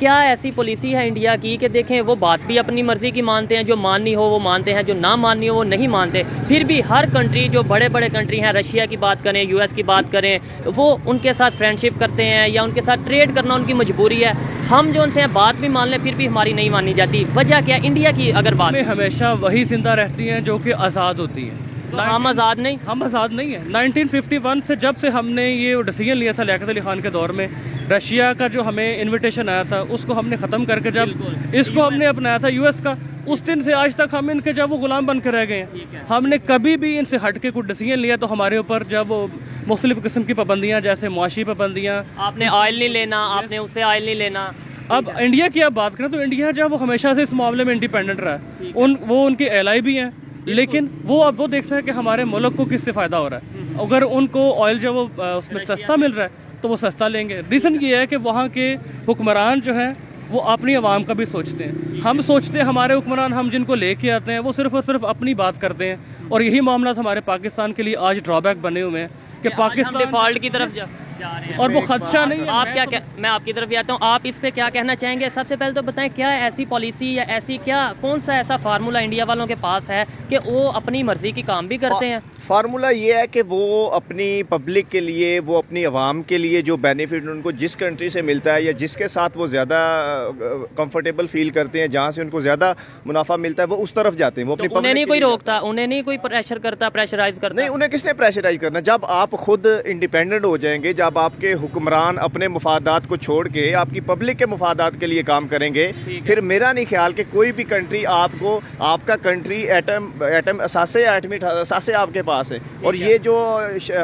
کیا ایسی پالیسی ہے انڈیا کی کہ دیکھیں وہ بات بھی اپنی مرضی کی مانتے ہیں, جو ماننی ہو وہ مانتے ہیں, جو نہ ماننی ہو وہ نہیں مانتے, پھر بھی ہر کنٹری جو بڑے بڑے کنٹری ہیں, رشیا کی بات کریں, یو ایس کی بات کریں, وہ ان کے ساتھ فرینڈ شپ کرتے ہیں یا ان کے ساتھ ٹریڈ کرنا ان کی مجبوری ہے. ہم جو ان سے بات بھی مان لیں پھر بھی ہماری نہیں مانی جاتی. وجہ کیا؟ انڈیا کی اگر بات میں ہمیشہ وہی زندہ رہتی ہیں جو کہ آزاد ہوتی ہیں. ہم آزاد نہیں, ہم آزاد نہیں ہیں. 1951 سے جب سے ہم نے یہ ڈیسیجن لیا تھا لیاقت علی خان کے دور میں, رشیا کا جو ہمیں انویٹیشن آیا تھا اس کو ہم نے ختم کر کے جب اس کو ہم نے اپنایا تھا یو ایس کا, اس دن سے آج تک ہم ان کے جب وہ غلام بن کے رہ گئے ہیں. ہم نے کبھی بھی ان سے ہٹ کے کوئی ڈیسیجن لیا تو ہمارے اوپر جب وہ مختلف قسم کی پابندیاں, جیسے معاشی پابندیاں, آپ نے آئل نہیں لینا, آپ نے اس سے آئل نہیں لینا. اب انڈیا کی آپ بات کریں تو انڈیا جو ہے وہ ہمیشہ سے اس معاملے میں انڈیپینڈنٹ رہا ہے. وہ ان کے ایلائی بھی ہیں, لیکن وہ اب وہ دیکھتا ہے کہ ہمارے ملک کو کس سے فائدہ ہو رہا ہے. اگر ان کو آئل جو وہ اس میں سستا مل رہا ہے تو وہ سستا لیں گے. ریزن یہ ہے کہ وہاں کے حکمران جو ہیں وہ اپنی عوام کا بھی سوچتے ہیں. ہم سوچتے ہیں ہمارے حکمران ہم جن کو لے کے آتے ہیں وہ صرف اور صرف اپنی بات کرتے ہیں, اور یہی معاملات ہمارے پاکستان کے لیے آج ڈرا بیک بنے ہوئے ہیں کہ پاکستان ڈیفالٹ کی طرف جا رہے ہیں. اور وہ خدشہ نہیں ہے. آپ کیا میں آپ کی طرف بھی آتا ہوں, آپ اس پہ کیا کہنا چاہیں گے؟ سب سے پہلے تو بتائیں کیا ایسی پالیسی یا ایسی کون سا ایسا فارمولا انڈیا والوں کے پاس ہے کہ وہ اپنی مرضی کی کام بھی کرتے ہیں؟ فارمولا یہ ہے کہ وہ اپنی پبلک کے لیے, وہ اپنی عوام کے لیے جو بینیفٹ ان کو جس کنٹری سے ملتا ہے یا جس کے ساتھ وہ زیادہ کمفرٹیبل فیل کرتے ہیں, جہاں سے ان کو زیادہ منافع ملتا ہے وہ اس طرف جاتے ہیں. وہ اپنی انہیں نہیں کوئی روکتا, انہیں نہیں کوئی پریشر کرتا, پریشرائز کرتا. نہیں, انہیں کس نے پریشرائز کرنا؟ جب آپ خود انڈیپینڈنٹ ہو جائیں گے, جب آپ کے حکمران اپنے مفادات کو چھوڑ کے آپ کی پبلک کے مفادات کے لیے کام کریں گے, پھر میرا نہیں خیال کہ کوئی بھی کنٹری آپ کو, آپ کا کنٹری ایٹم اثاثے, ایٹمی اثاثے آپ کے پاس ہے. اور یہ جو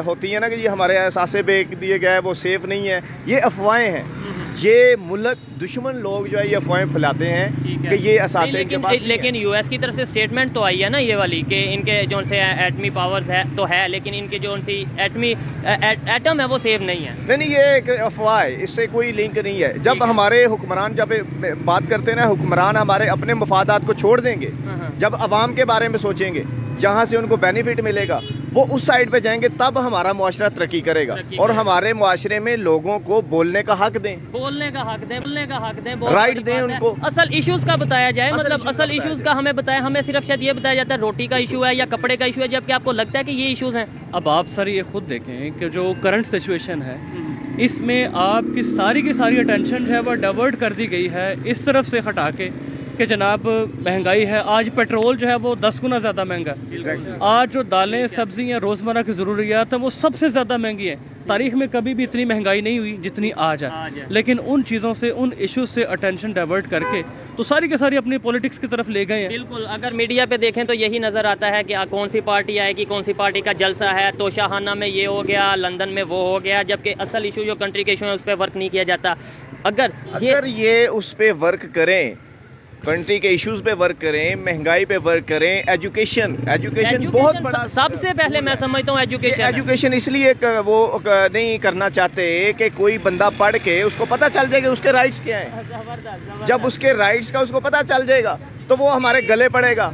ہوتی ہے نا کہ یہ ہمارے اثاثے بیچ دیے گئے وہ سیف نہیں ہے, یہ افواہیں ہیں. یہ ملک دشمن لوگ جو ہے یہ افواہیں پھیلاتے ہیں کہ یہ اثاثے ان کے پاس. لیکن یو ایس کی طرف سے اسٹیٹمنٹ تو آئی ہے نا یہ والی کہ ان کے جو سے ایٹمی پاورز ہے تو ہے, لیکن ان کے جو سی ایٹم ہے وہ سیف نہیں ہے. نہیں, یہ ایک افواہ ہے, اس سے کوئی لنک نہیں ہے. جب ہمارے حکمران جب بات کرتے ہیں نا, حکمران ہمارے اپنے مفادات کو چھوڑ دیں گے, جب عوام کے بارے میں سوچیں گے, جہاں سے ان کو بینیفٹ ملے گا وہ اس سائڈ پہ جائیں گے, تب ہمارا معاشرہ ترقی کرے گا. اور ہمارے معاشرے میں لوگوں کو بولنے کا حق دیں, بولنے کا حق دیں, رائٹ دیں ان کو. اصل ایشوز کا بتایا جائے, مطلب اصل ایشوز کا ہمیں بتایا. ہمیں صرف شاید یہ بتایا جاتا ہے روٹی کا ایشو ہے یا کپڑے کا ایشو ہے, جبکہ آپ کو لگتا ہے کہ یہ ایشوز ہیں. اب آپ سر یہ خود دیکھیں کہ جو کرنٹ سچویشن ہے اس میں آپ کی ساری اٹینشن جو ہے وہ ڈائیورٹ کر دی گئی ہے اس طرف سے ہٹا کے کہ جناب مہنگائی ہے. آج پیٹرول جو ہے وہ 10 گنا زیادہ مہنگا ہے. آج جو دالیں, سبزیاں, روزمرہ کی ضروریات ہیں وہ سب سے زیادہ مہنگی ہیں. تاریخ میں کبھی بھی اتنی مہنگائی نہیں ہوئی جتنی آج ہے. لیکن ان چیزوں سے, ان ایشوز سے اٹینشن ڈائیورٹ کر کے تو ساری کے ساری اپنی پولیٹکس کی طرف لے گئے ہیں. بالکل, اگر میڈیا پہ دیکھیں تو یہی نظر آتا ہے کہ کون سی پارٹی آئے گی, کون سی پارٹی کا جلسہ ہے, تو شاہانہ میں یہ ہو گیا, لندن میں وہ ہو گیا, جبکہ اصل ایشو جو کنٹری کے ایشو ہے اس پہ ورک نہیں کیا جاتا. اگر یہ اس پہ ورک کریں, کنٹری کے ایشوز پہ ورک کریں, مہنگائی پہ ورک کریں, ایجوکیشن بہت بڑا, سب سے پہلے میں سمجھتا ہوں ایجوکیشن اس لیے وہ نہیں کرنا چاہتے کہ کوئی بندہ پڑھ کے اس کو پتہ چل جائے گا اس کے رائٹس کیا ہیں. جب اس کے رائٹس کا اس کو پتہ چل جائے گا تو وہ ہمارے گلے پڑے گا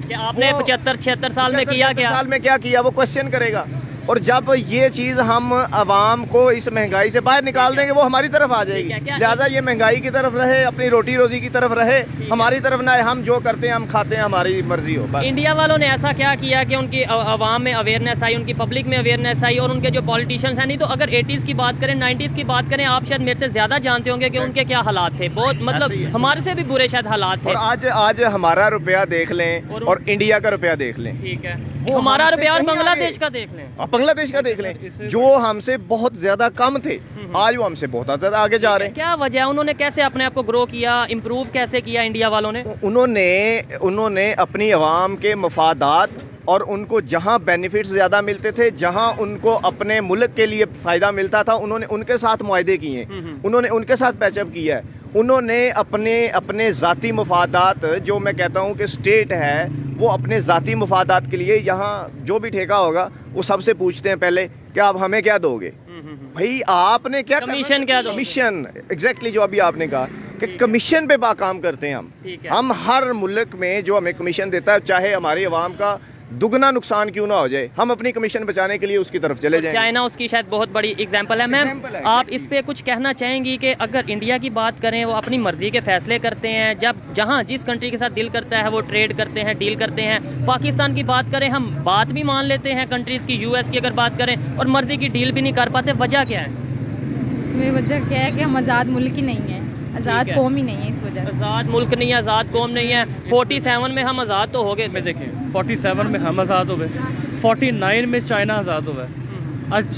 کہ آپ نے 75-76 سال میں کیا کیا, وہ کوشچن کرے گا. اور جب یہ چیز ہم عوام کو اس مہنگائی سے باہر نکال دیں گے وہ ہماری طرف آ جائے گی. لہٰذا یہ مہنگائی کی طرف رہے, اپنی روٹی روزی کی طرف رہے, ہماری طرف نہ. ہم جو کرتے ہیں ہم کھاتے ہیں, ہماری مرضی ہو. انڈیا والوں نے ایسا کیا کیا کہ ان کی عوام میں اویئرنیس آئی, ان کی پبلک میں اویئرنیس آئی, اور ان کے جو پولیٹیشینس ہیں, نہیں تو اگر 80s کی بات کریں, 90s کی بات کریں, آپ شاید میرے سے زیادہ جانتے ہوں گے کہ ان کے کیا حالات تھے. بہت مطلب ہمارے سے بھی برے شاید حالات تھے. اور آج ہمارا روپیہ دیکھ لیں اور انڈیا کا روپیہ دیکھ لیں. ٹھیک ہے, ہمارا روپیہ اور بنگلہ دیش کا دیکھ لیں. بنگلہ دیش کا دیکھ لیں, جو ہم سے بہت زیادہ کم تھے, آج وہ ہم سے بہت زیادہ آگے جا رہے ہیں. کیا وجہ ہے؟ انہوں نے کیسے اپنے آپ کو گرو کیا, امپروو کیسے کیا انڈیا والوں نے؟ انہوں نے اپنی عوام کے مفادات اور ان کو جہاں بینیفٹس زیادہ ملتے تھے, جہاں ان کو اپنے ملک کے لیے فائدہ ملتا تھا, انہوں نے ان کے ساتھ معاہدے کیے ہیں, انہوں نے ان کے ساتھ پیچ اپ کیا ہے. انہوں نے اپنے ذاتی مفادات, جو میں کہتا ہوں کہ اسٹیٹ ہے وہ اپنے ذاتی مفادات کے لیے یہاں جو بھی ٹھیکہ ہوگا وہ سب سے پوچھتے ہیں پہلے کہ آپ ہمیں کیا دو گے. بھائی آپ نے کیا کمیشن کیا دو؟ کمیشن, ایگزیکٹلی جو ابھی آپ نے کہا کہ کمیشن پہ کام کرتے ہیں ہم ہر ملک میں جو ہمیں کمیشن دیتا ہے, چاہے ہماری عوام کا दुगना नुकसान क्यों ना हो जाए, हम अपनी कमीशन बचाने के लिए उसकी तरफ चले जाएंगे। चाइना उसकी शायद बहुत बड़ी एग्जांपल है। मैम Example है। आप इस पे कुछ कहना चाहेंगी कि अगर इंडिया की बात करें, वो अपनी मर्जी के फैसले करते हैं, जब जहां जिस कंट्री के साथ दिल करता है वो ट्रेड करते हैं, डील करते हैं। पाकिस्तान की बात करें, हम बात भी मान लेते हैं कंट्रीज की, यूएस की अगर बात करें, और मर्जी की डील भी नहीं कर पाते, वजह क्या है? इसमें वजह क्या है कि हम आज़ाद मुल्क ही नहीं है, आज़ाद कौम ही नहीं है, इस वजह से। आज़ाद मुल्क नहीं है, आज़ाद कौम नहीं है। 47 में हम आज़ाद तो हो गए थे। देखिए 47 में हम आज़ाद हो गए, 49 में चाइना आज़ाद हो गए।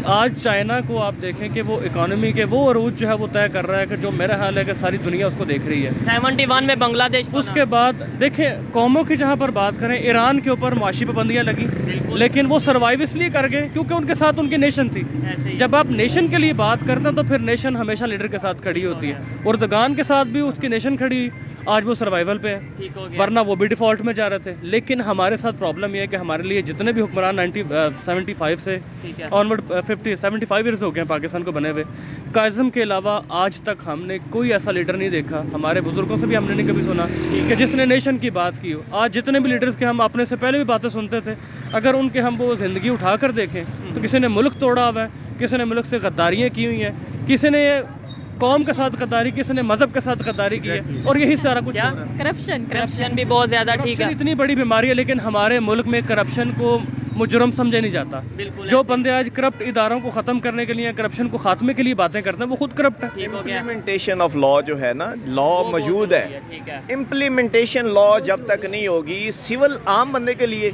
आज चाइना को आप देखें कि वो इकोनॉमी के वो अरूज जो है वो तय कर रहा है, कि जो मेरा हाल है कि सारी दुनिया उसको देख रही है। 71 में बांग्लादेश बना। उसके बाद देखें कौमों की जहाँ पर बात करें, ईरान के ऊपर मुआशी पाबंदियाँ लगी, लेकिन वो सर्वाइव इसलिए कर गए क्योंकि उनके साथ उनकी नेशन थी। ऐसे ही। जब आप नेशन के लिए बात करते हैं तो फिर नेशन हमेशा लीडर के साथ खड़ी होती है। उर्दगान के साथ भी उसकी नेशन खड़ी हुई, आज वो सर्वाइवल पे है, ठीक हो गया। वरना वो भी डिफॉल्ट में जा रहे थे। लेकिन हमारे साथ प्रॉब्लम ये है कि हमारे लिए जितने भी हुक्मरान 75 से ठीक है। ऑनवर्ड 75 ईयर्स हो गए हैं पाकिस्तान को बने हुए, काज़म के अलावा आज तक हमने कोई ऐसा लीडर नहीं देखा, हमारे बुजुर्गों से भी हमने नहीं कभी सुना कि जिसने नेशन की बात की हो। आज जितने भी लीडर्स के हम अपने से पहले भी बातें सुनते थे, अगर उनके हम वो ज़िंदगी उठा कर देखें तो किसी ने मुल्क तोड़ा हुआ है, किसी ने मुल्क से गद्दारियाँ की हुई हैं, किसी ने कौम के साथ गद्दारी, किसी ने मजहब के साथ गद्दारी की है, और यही सारा कुछ क्या? हो रहा है। करप्शन भी बहुत ज्यादा, ठीक करप्शन है। इतनी बड़ी बीमारी है, लेकिन हमारे मुल्क में करप्शन को मुजरम समझा नहीं जाता। बिल्कुल जो ऐसे। बंदे आज करप्ट इदारों को खत्म करने के लिए, करप्शन को खात्मे के लिए बातें करते हैं, वो खुद करप्ट है। ठीक हो गया। इम्प्लीमेंटेशन ऑफ लॉ जो है ना, लॉ वो मौजूद बहुत है। ठीक है। इम्प्लीमेंटेशन लॉ जब तक नहीं होगी, सिविल आम बंदे के लिए,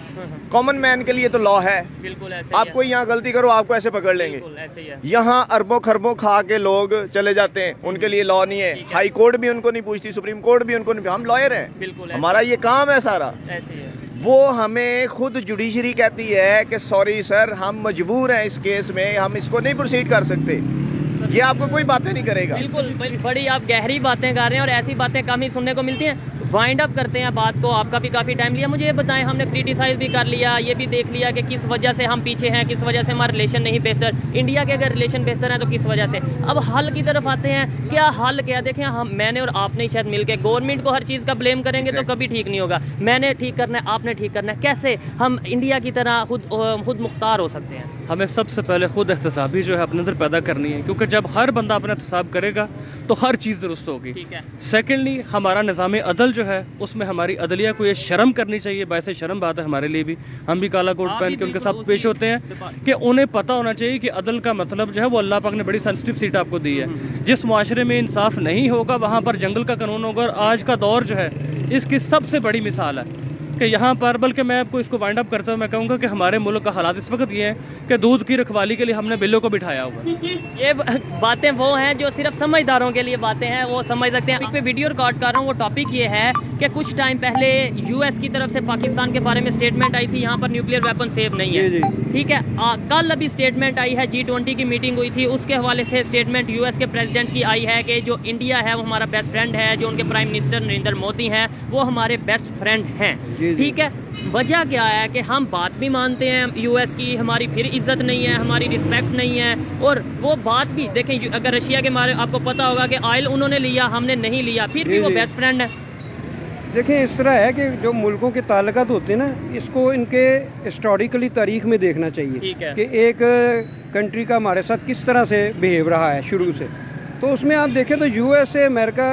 कॉमन मैन के लिए तो लॉ है। बिल्कुल ऐसे आप कोई यहाँ गलती करो, आपको ऐसे पकड़ लेंगे। बिल्कुल ऐसे ही है। यहाँ अरबों खरबों खा के लोग चले जाते हैं, उनके लिए लॉ नहीं है। हाई कोर्ट भी उनको नहीं पूछती, सुप्रीम कोर्ट भी उनको नहीं। हम लॉयर हैं, बिल्कुल ऐसे। हमारा ये काम है सारा। ऐसे ही है। वो हमें खुद जुडिशरी कहती है कि सॉरी सर, हम मजबूर हैं इस केस में, हम इसको नहीं प्रोसीड कर सकते। ये आपको कोई बातें नहीं करेगा। बिल्कुल बड़ी आप गहरी बातें कर रहे हैं, और ऐसी बातें कम ही सुनने को मिलती हैं। वाइंड अप करते हैं बात को, आपका भी काफ़ी टाइम लिया। मुझे ये बताएं, हमने क्रिटिसाइज भी कर लिया, ये भी देख लिया कि किस वजह से हम पीछे हैं, किस वजह से हमारा रिलेशन नहीं बेहतर। इंडिया के अगर रिलेशन बेहतर हैं तो किस वजह से। अब हल की तरफ आते हैं, क्या हल क्या? देखें, हम मैंने और आपने ही शायद मिलकर गवर्नमेंट को हर चीज़ का ब्लेम करेंगे तो कभी ठीक नहीं होगा। मैंने ठीक करना है, आपने ठीक करना है। कैसे हम इंडिया की तरह खुद मुख्तार हो सकते हैं? हमें सबसे पहले खुद एहतसाबी जो है अपने अंदर पैदा करनी है, क्योंकि जब हर बंदा अपना एहतसाब करेगा तो हर चीज़ दुरुस्त होगी। ठीक है। सेकेंडली, हमारा निज़ाम अदल जो है उसमें हमारी अदलिया को ये शर्म करनी चाहिए। वैसे शर्म बात है हमारे लिए भी, हम भी काला कोट आप पहन भी के उनके बिल्कुल साथ पेश होते हैं कि उन्हें पता होना चाहिए कि अदल का मतलब जो है वो अल्लाह पाक ने बड़ी सेंसिटिव सीट आपको दी है। जिस मुआशरे में इंसाफ नहीं होगा वहाँ पर जंगल का कानून होगा, और आज का दौर जो है इसकी सबसे बड़ी मिसाल है कि यहाँ पर, बल्कि मैं आपको इसको वाइंड अप करता हूँ, मैं कहूँगा कि हमारे मुल्क का हालात इस वक्त ये है कि दूध की रखवाली के लिए हमने बिल्लों को बिठाया हुआ है। ये बातें वो हैं जो सिर्फ समझदारों के लिए बातें हैं, वो समझ सकते हैं। पे वीडियो रिकॉर्ड कर रहा हूँ, वो टॉपिक ये है कि कुछ टाइम पहले यूएस की तरफ से पाकिस्तान के बारे में स्टेटमेंट आई थी, यहाँ पर न्यूक्लियर वेपन सेफ नहीं है। ठीक है। कल अभी स्टेटमेंट आई है, G20 की मीटिंग हुई थी, उसके हवाले से स्टेटमेंट यूएस के प्रेसिडेंट की आई है कि जो इंडिया है वो हमारा बेस्ट फ्रेंड है, जो उनके प्राइम मिनिस्टर नरेंद्र मोदी हैं वो हमारे बेस्ट फ्रेंड हैं। ठीक है। वजह क्या है कि हम बात भी मानते हैं यूएस की, हमारी फिर इज्जत नहीं है, हमारी रिस्पेक्ट नहीं है, और वो बात भी देखें, अगर रशिया के बारे में आपको पता होगा कि ऑयल उन्होंने लिया, हमने नहीं लिया, फिर भी वो बेस्ट फ्रेंड है। देखें, इस तरह है कि जो मुल्कों के ताल्लुकात होते हैं ना, इसको इनके हिस्टोरिकली तारीख में देखना चाहिए। ठीक है। कि एक कंट्री का हमारे साथ किस तरह से बिहेव रहा है शुरू से। तो उसमें आप देखें तो यूएस से अमेरिका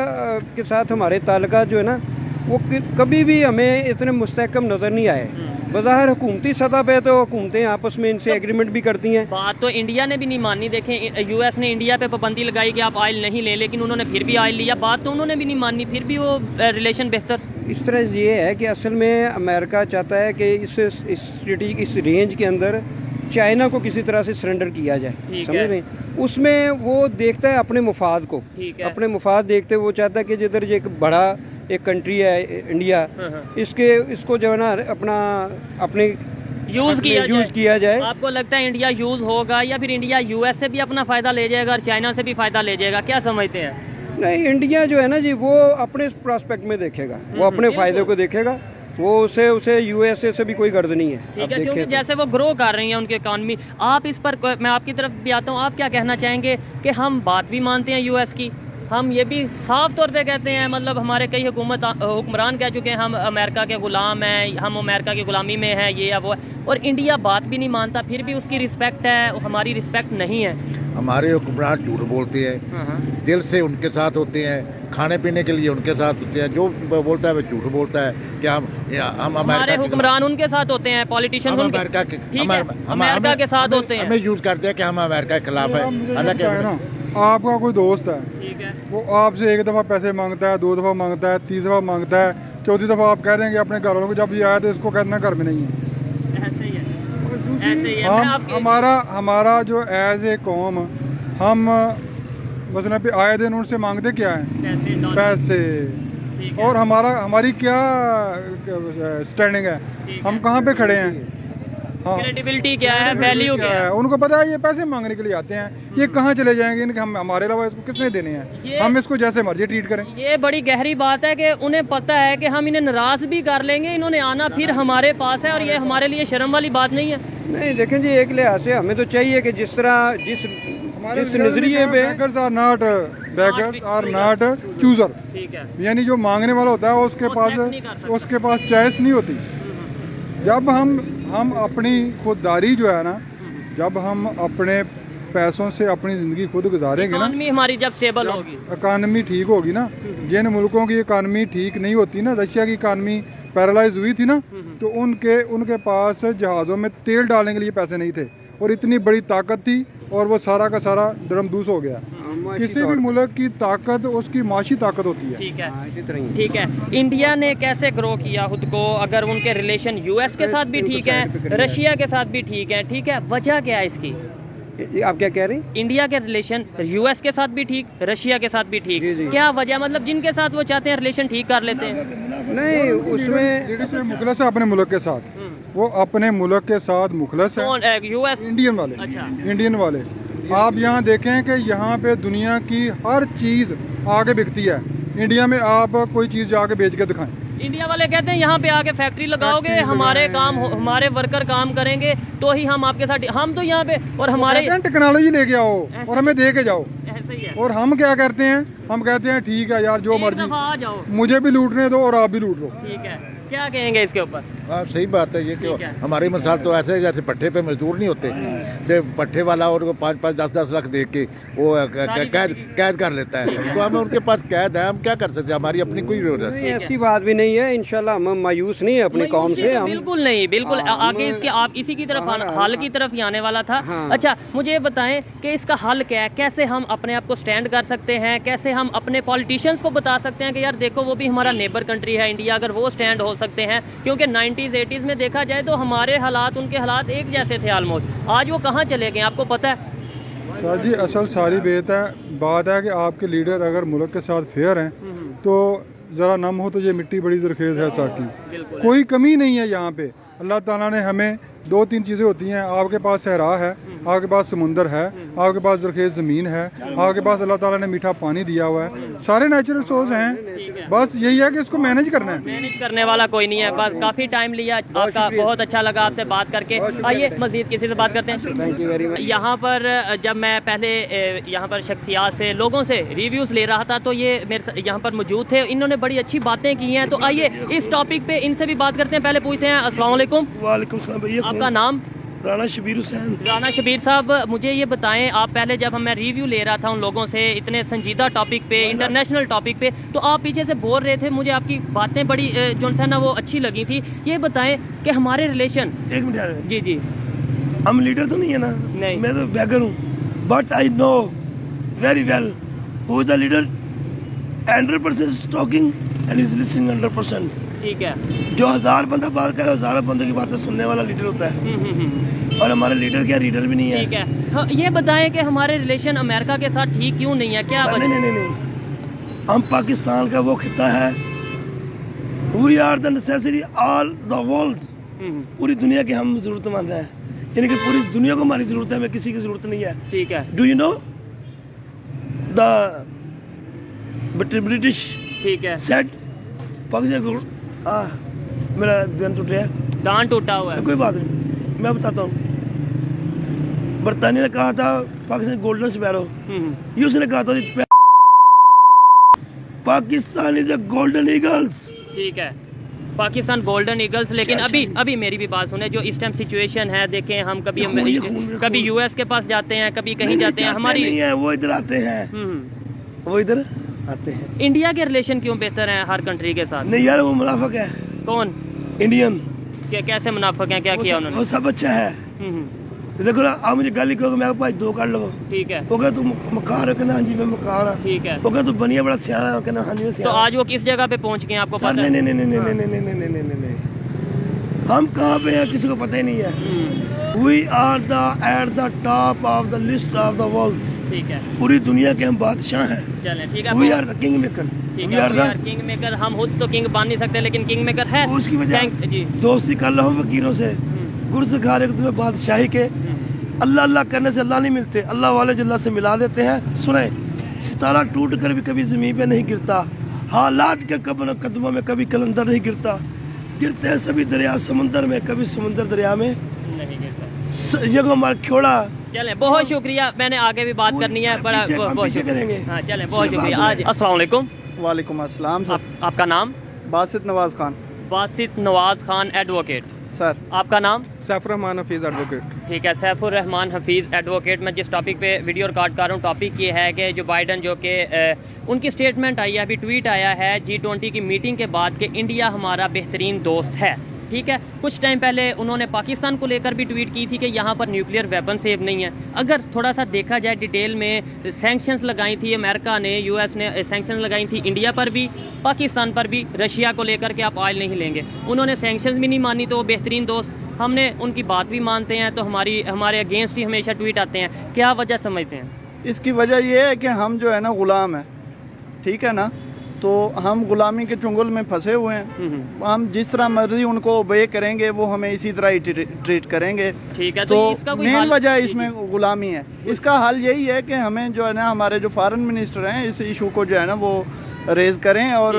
के साथ हमारे ताल्लुकात जो है ना, वो कभी भी हमें इतने मुस्तहकम नज़र नहीं आए। बज़ाहिर हुकूमती सतह पे तो हुकूमतें आपस में इनसे एग्रीमेंट भी करती हैं। बात तो इंडिया ने भी नहीं मानी। देखें, यूएस ने इंडिया पे पाबंदी लगाई कि आप ऑयल नहीं ले, लेकिन उन्होंने फिर भी ऑयल लिया। बात तो उन्होंने भी नहीं मानी, फिर भी वो रिलेशन बेहतर। इस तरह ये है कि असल में अमेरिका चाहता है कि इस रेंज के अंदर चाइना को किसी तरह से सरेंडर किया जाए, समझ रहे हैं। उसमें वो देखता है अपने मुफाद को, अपने मुफाद देखते वो चाहता है कि जिधर ये एक बड़ा एक कंट्री है इंडिया, इसको जो है ना अपने यूज़ किया जाए। आपको लगता है इंडिया यूज़ होगा, या फिर इंडिया यूएस से भी अपना फ़ायदा ले जाएगा और चाइना से भी फ़ायदा ले जाएगा? क्या समझते हैं? नहीं, इंडिया जो है ना जी, वो अपने प्रोस्पेक्ट में देखेगा, वो अपने फ़ायदे को देखेगा। वो उसे यूएसए से भी कोई गर्ज नहीं है। ठीक है, क्योंकि जैसे वो ग्रो कर रही है उनकी इकॉनमी। आप इस पर, मैं आपकी तरफ भी आता हूँ, आप क्या कहना चाहेंगे कि हम बात भी मानते हैं यूएस की, ہم یہ بھی صاف طور پہ کہتے ہیں، مطلب ہمارے کئی حکمران کہہ چکے ہیں ہم امریکہ کے غلام ہیں، ہم امریکہ کی غلامی میں ہیں، یہ ہے وہ ہے، اور انڈیا بات بھی نہیں مانتا، پھر بھی اس کی رسپیکٹ ہے، ہماری رسپیکٹ نہیں ہے. ہمارے حکمران جھوٹ بولتے ہیں، دل سے ان کے ساتھ ہوتے ہیں، کھانے پینے کے لیے ان کے ساتھ ہوتے ہیں، جو بولتا ہے وہ جھوٹ بولتا ہے کہ ہم ہمارے حکمران ان کے ساتھ ہوتے ہیں، پولیٹیشین امریکہ کے ساتھ ہوتے ہیں، ہمیں یوز کرتے ہیں کہ ہم امریکہ کے خلاف ہیں. حالانکہ آپ کا کوئی دوست ہے، وہ آپ سے ایک دفعہ پیسے مانگتا ہے، 2 دفعہ مانگتا ہے، 3 دفعہ مانگتا ہے، 4تھی دفعہ آپ کہہ دیں گے اپنے گھر والوں کو جب یہ آیا تو اس کو کہنا گھر میں نہیں ہے. ہمارا جو ایز اے قوم ہم مثلا پہ آئے دن ان سے مانگتے کیا ہیں؟ پیسے. اور ہماری کیا سٹینڈنگ ہے، ہم کہاں پہ کھڑے ہیں، کریڈیبلٹی کیا ہے، ویلیو کیا ہے. ان کو پتا ہے یہ پیسے مانگنے کے لیے آتے ہیں، یہ کہاں چلے جائیں گے، ہمارے علاوہ اس کو کس نے دینے ہیں، ہم اس کو جیسے مرضی ٹریٹ کریں. یہ بڑی گہری بات ہے کہ انہیں پتہ ہے کہ ہم انہیں ناراض بھی کر لیں گے، انہوں نے آنا پھر ہمارے پاس ہے، اور یہ ہمارے لیے شرم والی بات نہیں ہے. نہیں دیکھیں جی، ایک لحاظ سے ہمیں تو چاہیے کہ جس طرح جس نظریے پہ بیگرز آر ناٹ چوزر، یعنی جو مانگنے والا ہوتا ہے اس کے پاس چوائس نہیں ہوتی. جب ہم اپنی خودداری جو ہے نا، جب ہم اپنے پیسوں سے اپنی زندگی خود گزاریں گے نا، اکانومی ہماری جب سٹیبل ہوگی، اکانومی ٹھیک ہوگی نا. جن ملکوں کی اکانومی ٹھیک نہیں ہوتی نا، رشیا کی اکانومی پیرالائز ہوئی تھی نا، تو ان کے پاس جہازوں میں تیل ڈالنے کے لیے پیسے نہیں تھے، اور اتنی بڑی طاقت تھی اور وہ سارا کا سارا درمدوس ہو گیا. کسی بھی ملک کی طاقت اس کی معاشی طاقت ہوتی ہے. ٹھیک ہے. انڈیا نے کیسے گرو کیا خود کو، اگر ان کے ریلیشن یو ایس کے ساتھ بھی ٹھیک ہیں، رشیا کے ساتھ بھی ٹھیک ہیں، ٹھیک ہے، وجہ کیا ہے اس کی؟ آپ کیا کہہ رہی ہیں؟ انڈیا کے ریلیشن یو ایس کے ساتھ بھی ٹھیک، رشیا کے ساتھ بھی ٹھیک، کیا وجہ، مطلب جن کے ساتھ وہ چاہتے ہیں ریلیشن ٹھیک کر لیتے ہیں؟ نہیں، اس میں مخلص ہے اپنے ملک کے ساتھ، وہ اپنے ملک کے ساتھ مخلص ہے. یو ایس انڈین والے آپ یہاں دیکھیں کہ یہاں پہ دنیا کی ہر چیز آگے بکتی ہے، انڈیا میں آپ کوئی چیز جا کے بیچ کے دکھائیں. انڈیا والے کہتے ہیں یہاں پہ آ کے فیکٹری لگاؤ گے، ہمارے ورکر کام کریں گے تو ہی ہم آپ کے ساتھ، ہم تو یہاں پہ، اور ہمارے ٹیکنالوجی لے کے آؤ اور ہمیں دے کے جاؤ. اور ہم کیا کرتے ہیں، ہم کہتے ہیں ٹھیک ہے یار جو مرضی، مجھے بھی لوٹنے دو اور آپ بھی لوٹ لو. ٹھیک ہے، کیا کہیں گے اس کے اوپر؟ صحیح بات ہے یہ کہ ہماری مثال تو ایسے جیسے پٹھے پہ مزدور نہیں ہوتے، پٹھے والا اور 5-5 10-10 لاکھ دے کے وہ قید کر لیتا ہے، تو ہمیں ان کے پاس قید ہے، ہم کیا کر سکتے ہیں، ہماری اپنی کوئی ایسی بات بھی نہیں ہے. انشاءاللہ ہم مایوس نہیں ہیں اپنی قوم سے، بالکل نہیں، بالکل آگے اس کے آپ اسی کی طرف حل کی طرف ہی آنے والا تھا. اچھا مجھے یہ بتائیں کہ اس کا حل کیا ہے، کیسے ہم اپنے آپ کو سٹینڈ کر سکتے ہیں، کیسے ہم اپنے پولیٹیشینز کو بتا سکتے ہیں کہ یار دیکھو وہ بھی ہمارا نیبر کنٹری ہے انڈیا، اگر وہ سٹینڈ ہو سکتے ہیں، کیونکہ 90s 80s میں دیکھا جائے تو ہمارے حالات ان کے حالات ایک جیسے تھے آلموسٹ، آج وہ کہاں چلے گئے آپ کو پتہ ہے؟ سر جی اصل ساری بات ہے کہ آپ کے لیڈر اگر ملک کے ساتھ فیئر ہیں تو ذرا نم ہو تو یہ مٹی بڑی زرخیز ہے ساتھ کی، کوئی کمی نہیں ہے یہاں پہ. اللہ تعالیٰ نے ہمیں 2-3 چیزیں ہوتی ہیں، آپ کے پاس صحرا ہے، آپ کے پاس سمندر ہے، آپ کے پاس زرخیز زمین ہے، آپ کے پاس اللہ تعالیٰ نے میٹھا پانی دیا ہوا ہے، سارے نیچرل سورس ہیں، بس یہی ہے کہ اس کو مینیج کرنا ہے. مینیج کرنے والا کوئی نہیں ہے. بس کافی ٹائم لیا آپ کا، بہت اچھا لگا آپ سے بات کر کے. آئیے مزید کسی سے بات کرتے ہیں. یہاں پر جب میں پہلے یہاں پر شخصیات سے، لوگوں سے ریویوز لے رہا تھا تو یہ میرے یہاں پر موجود تھے، انہوں نے بڑی اچھی باتیں کی ہیں، تو آئیے اس ٹاپک پہ ان سے بھی بات کرتے ہیں. پہلے پوچھتے ہیں السلام علیکم. وعلیکم السلام بھیا. آپ کا نام؟ رانا شبیر حسین. رانا شبیر صاحب، مجھے یہ بتائیں، آپ پہلے جب میں ریویو لے رہا تھا ان لوگوں سے اتنے سنجیدہ ٹاپک پہ، انٹرنیشنل ٹاپک پہ، تو آپ پیچھے سے بول رہے تھے، مجھے آپ کی باتیں بڑی جو ہے نا وہ اچھی لگی تھی. یہ بتائیں کہ ہمارے ریلیشن، ایک منٹ. جی ہم لیڈر تو نہیں ہے نا، میں تو بیگر ہوں، but I know very well who is the leader. 100% talking and is listening 100%. ٹھیک ہے. جو 1000 بندہ بات کرے 1000 بندوں کی باتیں سننے والا لیڈر ہوتا ہے. اور ہمارے لیڈر کیا لیڈر بھی نہیں ہے. ٹھیک ہے. یہ بتائیں کہ ہمارے ریلیشن امریکہ کے ساتھ ٹھیک کیوں نہیں ہے؟ کیا وجہ؟ نہیں، ہم پاکستان کا وہ خطہ ہے، we are the necessary all the world. پوری دنیا کے ہم ضرورت مند ہیں، یعنی کہ پوری دنیا کو ہماری ضرورت ہے، ہمیں کسی کی ضرورت نہیں ہے. ٹھیک ہے. Do you know the British ٹھیک ہے سیٹ پاکستان. میرا دن ٹوٹ رہا ہے، دان ٹوٹا ہوا ہے. کوئی بات نہیں، میں بتاتا ہوں. برطانیہ نے کہا تھا پاکستان گولڈن سپیرو، یہ اس نے کہا تھا Pakistan is a golden eagles. ठीक है, पाकिस्तान गोल्डन ईगल्स। लेकिन अभी मेरी भी बात सुने, जो इस टाइम सिचुएशन है, देखें हम कभी यूएस के पास जाते हैं, कभी कहीं जाते हैं, हमारी नहीं है, वो इधर आते हैं, वो इधर आते हैं। इंडिया के रिलेशन क्यों बेहतर हैं हर कंट्री के साथ? नहीं यार, वो मुनाफिक है। कौन? इंडियन। कैसे मुनाफिक हैं, क्या किया उन्होंने? वो सब अच्छा है। देखो ना, आप मुझे गाली कहो, मेरे पास 2 कर लो, ठीक है, वो कहे तू मकार है, कहना हाँ जी मैं मकार हूँ, ठीक है, वो कहे तू बनिया बड़ा सियारा है, कहना हाँ जी मैं सियारा। तो आज वो किस जगह पे पहुंच गए आपको पता है? नहीं नहीं नहीं नहीं नहीं नहीं नहीं नहीं नहीं नहीं, हम कहाँ पे हैं किसी को पता ही नहीं है। We are the at the top of the list of the world. ठीक है, पूरी दुनिया के हम बादशाह हैं। चलें, ठीक है, we are the king maker. We are the king maker. हम खुद तो किंग बन नहीं सकते, लेकिन किंग मेकर है। उसकी वजह दोस्ती कर लो वकीलों से, गुरु सिखा रहे तुम्हें बादशाही के। अल्लाह अल्लाह करने से अल्लाह नहीं मिलते, अल्लाह वाले जो अल्लाह से मिला देते हैं। सुने, सितारा टूट कर भी कभी जमीन पे नहीं गिरता, हालात के कदमों में कभी कलंदर नहीं गिरता, गिरते हैं सभी दरिया समुंदर में, कभी समुंदर दरिया में नहीं गिरता। ये हमारा खोड़ा। चलें, बहुत शुक्रिया, मैंने आगे भी बात करनी है, बड़ा बहुत करेंगे। हाँ चलें, बहुत शुक्रिया। आज अस्सलाम वालेकुम। वालेकुम अस्सलाम सर। आपका नाम? बासित नवाज खान। बासित नवाज खान एडवोकेट। सर आपका नाम? सैफुर रहमान हफीज़ एडवोकेट। ठीक है, सैफुर रहमान हफीज़ एडवोकेट। मैं जिस टॉपिक पे वीडियो रिकॉर्ड कर रहा हूँ, टॉपिक ये है कि जो बाइडन, जो कि उनकी स्टेटमेंट आई है, अभी ट्वीट आया है G20 की मीटिंग के बाद कि इंडिया हमारा बेहतरीन दोस्त है। ठीक है, कुछ टाइम पहले उन्होंने पाकिस्तान को लेकर भी ट्वीट की थी कि यहाँ पर न्यूक्लियर वेपन सेव नहीं है। अगर थोड़ा सा देखा जाए डिटेल में, सैंक्शंस लगाई थी अमेरिका ने, यूएस ने सैंक्शंस लगाई थी इंडिया पर भी, पाकिस्तान पर भी, रशिया को लेकर के आप ऑयल नहीं लेंगे। उन्होंने सैंक्शंस भी नहीं मानी, तो वो बेहतरीन दोस्त। हमने उनकी बात भी मानते हैं, तो हमारे अगेंस्ट ही हमेशा ट्वीट आते हैं। क्या वजह समझते हैं? इसकी वजह ये है कि हम जो है ना गुलाम है, ठीक है ना, तो हम गुलामी के चुंगल में फंसे हुए हैं। हम जिस तरह मर्जी उनको ओबे करेंगे, वो हमें इसी तरह ही ट्रीट करेंगे। ठीक है, तो इसका कोई मेन वजह इसमें गुलामी है। इसका हल यही है कि हमें जो है ना, हमारे जो फॉरेन मिनिस्टर हैं, इस इशू को जो है ना वो रेज करें, और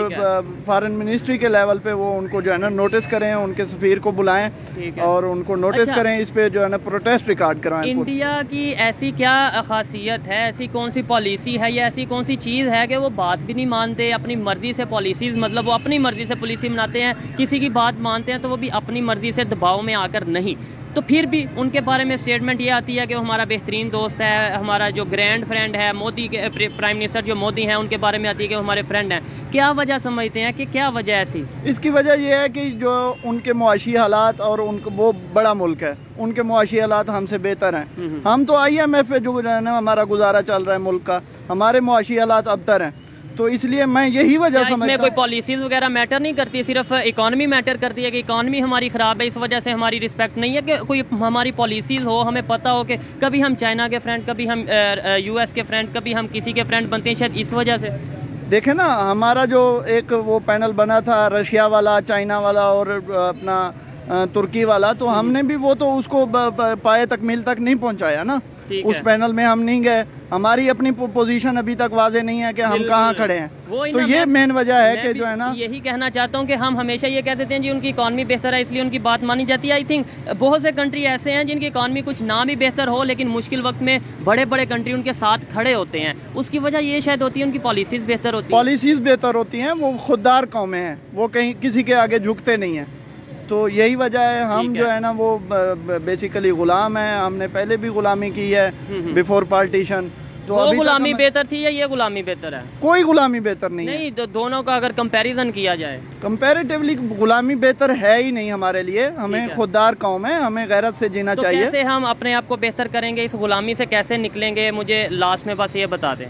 फॉरेन मिनिस्ट्री के लेवल पे वो उनको जो है ना नोटिस करें, उनके सफीर को बुलाएं और उनको नोटिस करें, इस पे जो है ना प्रोटेस्ट रिकॉर्ड करवाएं। इंडिया की ऐसी क्या खासियत है, ऐसी कौन सी पॉलिसी है, या ऐसी कौन सी चीज़ है कि वो बात भी नहीं मानते, अपनी मर्जी से पॉलिसीज़, मतलब वो अपनी मर्जी से पॉलिसी बनाते हैं, किसी की बात मानते हैं तो वो भी अपनी मर्जी से दबाव में आकर नहीं। तो फिर भी उनके बारे में स्टेटमेंट ये आती है कि वो हमारा बेहतरीन दोस्त है, हमारा जो ग्रैंड फ्रेंड है, मोदी के प्राइम मिनिस्टर जो मोदी हैं, उनके बारे में आती है कि वो हमारे फ्रेंड हैं। क्या वजह समझते हैं कि क्या वजह ऐसी? इसकी वजह यह है कि जो उनके मुआशी हालात, और उनको वो बड़ा मुल्क है, उनके मुआशी हालात हमसे बेहतर हैं। हम तो IMF पे जो है ना हमारा गुजारा चल रहा है मुल्क का, हमारे मुआशी हालात अबतर हैं। तो इसलिए मैं यही वजह समझता हूं। इसमें कोई पॉलिसीज वगैरह मैटर नहीं करती, सिर्फ इकोनॉमी मैटर करती है कि इकोनॉमी हमारी ख़राब है, इस वजह से हमारी रिस्पेक्ट नहीं है? कि कोई हमारी पॉलिसीज़ हो, हमें पता हो कि कभी हम चाइना के फ्रेंड, कभी हम US के फ्रेंड, कभी हम किसी के फ्रेंड बनते हैं, शायद इस वजह से। देखें ना, हमारा जो एक वो पैनल बना था, रशिया वाला, चाइना वाला और अपना तुर्की वाला, तो हमने भी वो तो उसको पाए तकमील तक नहीं पहुंचाया ना। उस पैनल में हम नहीं गए, हमारी अपनी पोजीशन अभी तक वाज़ेह नहीं है कि हम कहाँ खड़े हैं। तो ये मेन वजह है कि जो है ना, यही कहना चाहता हूँ कि हम हमेशा ये कह देते हैं जी उनकी इकॉनमी बेहतर है इसलिए उनकी बात मानी जाती है। आई थिंक बहुत से कंट्री ऐसे हैं जिनकी इकॉनमी कुछ ना भी बेहतर हो, लेकिन मुश्किल वक्त में बड़े बड़े कंट्री उनके साथ खड़े होते हैं। उसकी वजह ये शायद होती है उनकी पॉलिसीज़ बेहतर होती है। पॉलिसीज़ बेहतर होती हैं, वो खुददार कौमें हैं, वो कहीं किसी के आगे झुकते नहीं हैं। तो यही वजह है, हम जो है ना वो बेसिकली गुलाम है। हमने पहले भी गुलामी की है बिफोर पार्टीशन। तो वो गुलामी बेहतर थी या ये गुलामी बेहतर है? कोई गुलामी बेहतर नहीं है। तो दोनों का अगर कंपैरिजन किया जाए, कंपैरेटिवली गुलामी बेहतर है ही नहीं हमारे लिए। हमें खुददार कौम है, हमें गैरत से जीना चाहिए। कैसे हम अपने आप को बेहतर करेंगे, इस गुलामी से कैसे निकलेंगे? मुझे लास्ट में बस ये बता दें।